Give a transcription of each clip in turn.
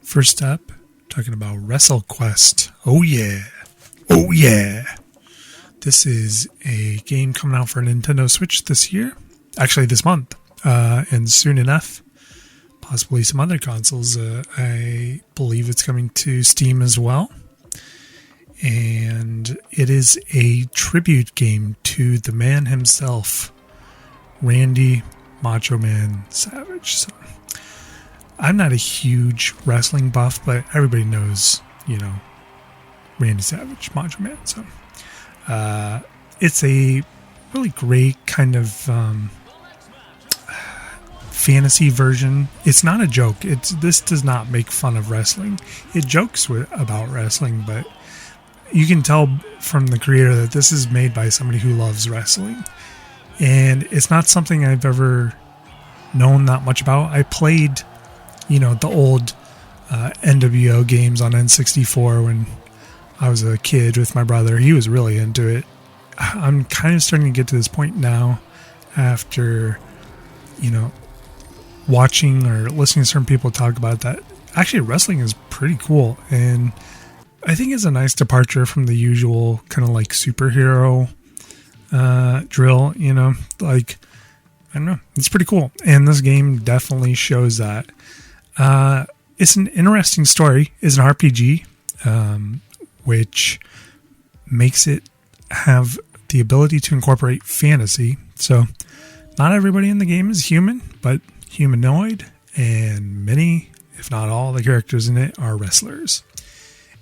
First up, talking about WrestleQuest. Oh yeah. Oh yeah. This is a game coming out for Nintendo Switch this year. Actually, this month. And soon enough, possibly some other consoles. I believe it's coming to Steam as well. And it is a tribute game to the man himself, Randy Macho Man Savage. So, I'm not a huge wrestling buff, but everybody knows, Randy Savage, Macho Man. So it's a really great kind of fantasy version. It's not a joke. This does not make fun of wrestling. It jokes about wrestling, but you can tell from the creator that this is made by somebody who loves wrestling. And it's not something I've ever known that much about. I played, the old NWO games on N64 when I was a kid with my brother. He was really into it. I'm kind of starting to get to this point now after, watching or listening to certain people talk about that. Actually, wrestling is pretty cool. And I think it's a nice departure from the usual kind of like superhero drill, I don't know. It's pretty cool. And this game definitely shows that. It's an interesting story. It's an RPG, which makes it have the ability to incorporate fantasy. So not everybody in the game is human, but humanoid. And many, if not all, the characters in it are wrestlers.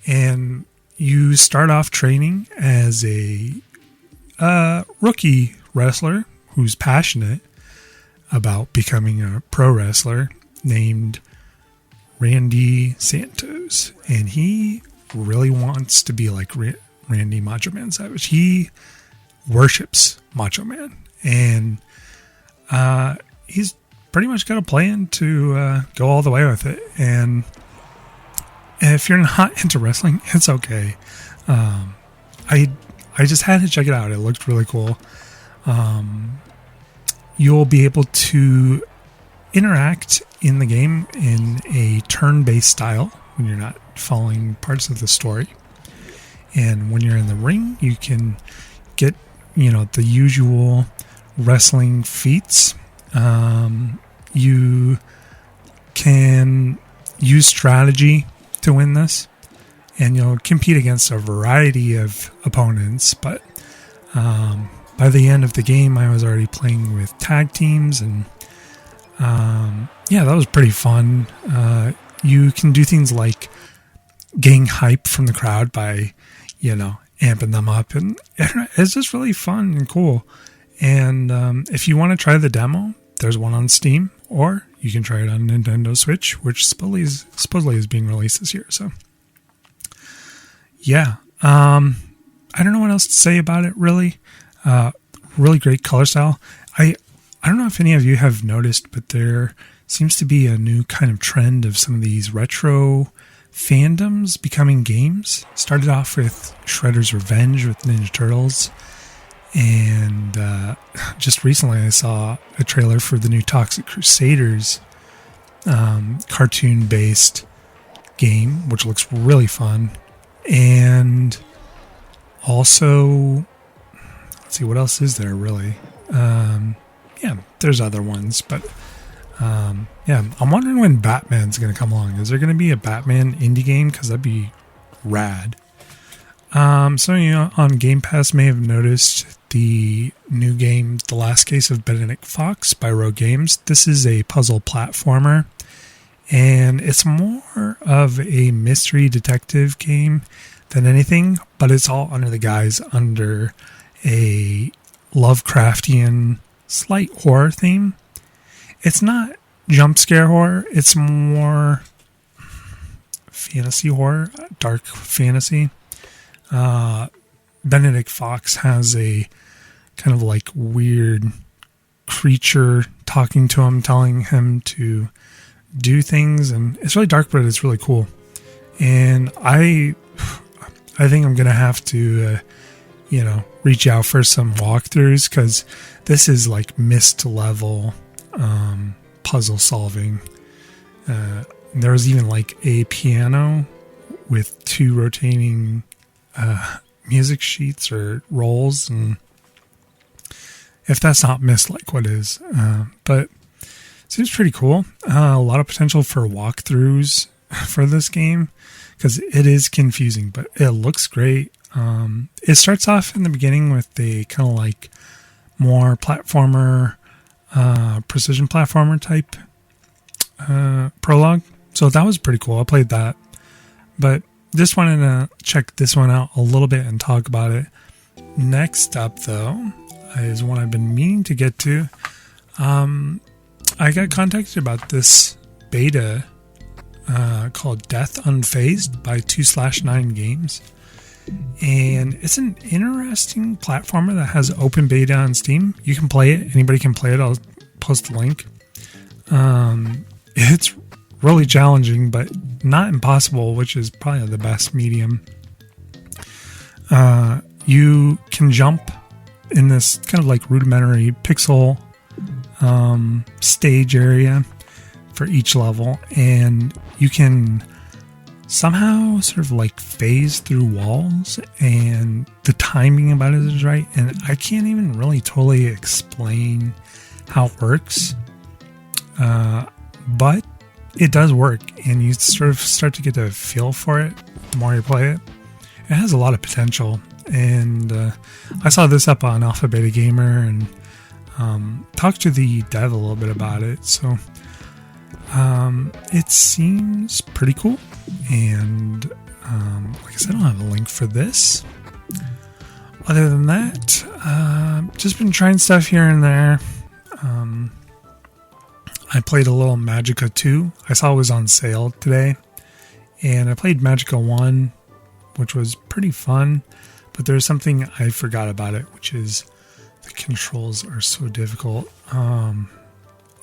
And you start off training as a rookie wrestler who's passionate about becoming a pro wrestler named Randy Santos. And he really wants to be like Randy Macho Man Savage. He worships Macho Man. And he's pretty much got a plan to go all the way with it. And if you're not into wrestling, it's okay. I just had to check it out. It looked really cool. You'll be able to interact in the game in a turn-based style when you're not following parts of the story. And when you're in the ring, you can get, the usual wrestling feats. You can use strategy to win this, and you'll compete against a variety of opponents, but by the end of the game, I was already playing with tag teams, and that was pretty fun. You can do things like getting hype from the crowd by, amping them up, and it's just really fun and cool. And if you want to try the demo, there's one on Steam, or you can try it on Nintendo Switch, which supposedly is being released this year. So, yeah, I don't know what else to say about it, really. Really great color style. I don't know if any of you have noticed, but there seems to be a new kind of trend of some of these retro fandoms becoming games. Started off with Shredder's Revenge with Ninja Turtles. And just recently I saw a trailer for the new Toxic Crusaders cartoon-based game, which looks really fun. And also, let's see, what else is there, really? There's other ones, but I'm wondering when Batman's going to come along. Is there going to be a Batman indie game? Because that'd be rad. Some of you on Game Pass may have noticed the new game, The Last Case of Benedict Fox by Rogue Games. This is a puzzle platformer, and it's more of a mystery detective game than anything, but it's all under a Lovecraftian slight horror theme. It's not jump scare horror, it's more fantasy horror, dark fantasy. Benedict Fox has a kind of like weird creature talking to him, telling him to do things, and it's really dark, but it's really cool. And I think I'm gonna have to reach out for some walkthroughs, because this is like Myst level puzzle solving There was even like a piano with 2 rotating music sheets or rolls, and if that's not missed, like what is? But it seems pretty cool. A lot of potential for walkthroughs for this game because it is confusing, but it looks great. It starts off in the beginning with a kind of like more platformer, precision platformer type prologue. So that was pretty cool. I played that, but just wanted to check this one out a little bit and talk about it. Next up, though, is one I've been meaning to get to. I got contacted about this beta called Death Unphased by 2/9 Games. And it's an interesting platformer that has open beta on Steam. You can play it. Anybody can play it. I'll post the link. It's really challenging, but not impossible, which is probably the best medium. You can jump in this kind of like rudimentary pixel stage area for each level, and you can somehow sort of like phase through walls, and the timing about it is right, and I can't even really totally explain how it works, but it does work, and you sort of start to get a feel for it the more you play it. It has a lot of potential, and I saw this up on Alpha Beta Gamer and talked to the dev a little bit about it, so it seems pretty cool. And like I said, I don't have a link for this. Other than that, just been trying stuff here and there. I played a little Magica 2. I saw it was on sale today, and I played Magica 1, which was pretty fun, but there's something I forgot about it, which is the controls are so difficult.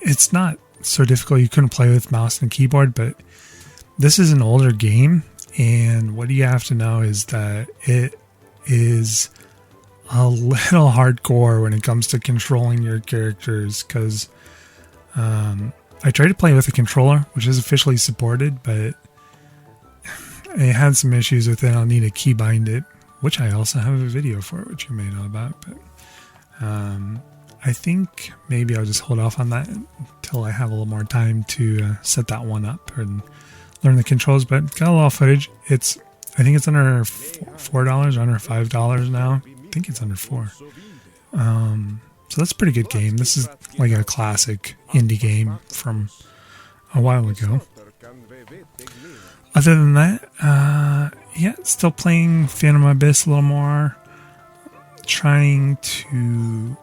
It's not so difficult you couldn't play with mouse and keyboard, but this is an older game, and what you have to know is that it is a little hardcore when it comes to controlling your characters, because I tried to play with a controller, which is officially supported, but it had some issues with it. I'll need to keybind it, which I also have a video for, which you may know about, but I think maybe I'll just hold off on that until I have a little more time to set that one up and learn the controls. But got a lot of footage. I think it's under $4, under $5 now. I think it's under $4. So that's a pretty good game. This is like a classic indie game from a while ago. Other than that, yeah, still playing Phantom Abyss a little more. Trying to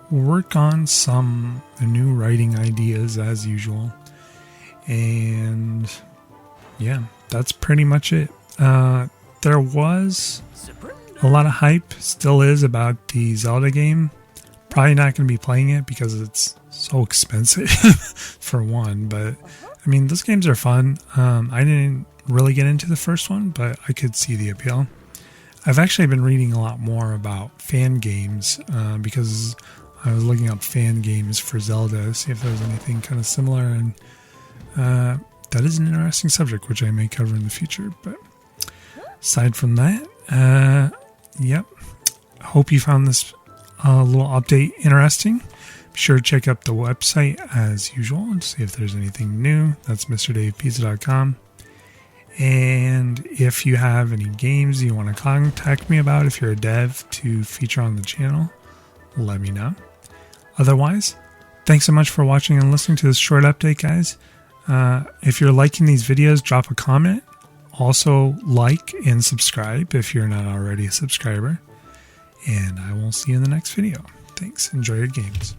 work on some new writing ideas as usual. And yeah, that's pretty much it. There was a lot of hype, still is, about the Zelda game. Probably not going to be playing it because it's so expensive for one, but I mean, those games are fun. I didn't really get into the first one, but I could see the appeal. I've actually been reading a lot more about fan games because I was looking up fan games for Zelda to see if there was anything kind of similar, and that is an interesting subject which I may cover in the future. But aside from that, yep, hope you found this little update interesting. Be sure to check out the website as usual and see if there's anything new. That's MrDavePizza.com. And if you have any games you want to contact me about, if you're a dev to feature on the channel, let me know. Otherwise, thanks so much for watching and listening to this short update, guys. If you're liking these videos, drop a comment. Also, like and subscribe if you're not already a subscriber. And I will see you in the next video. Thanks. Enjoy your games.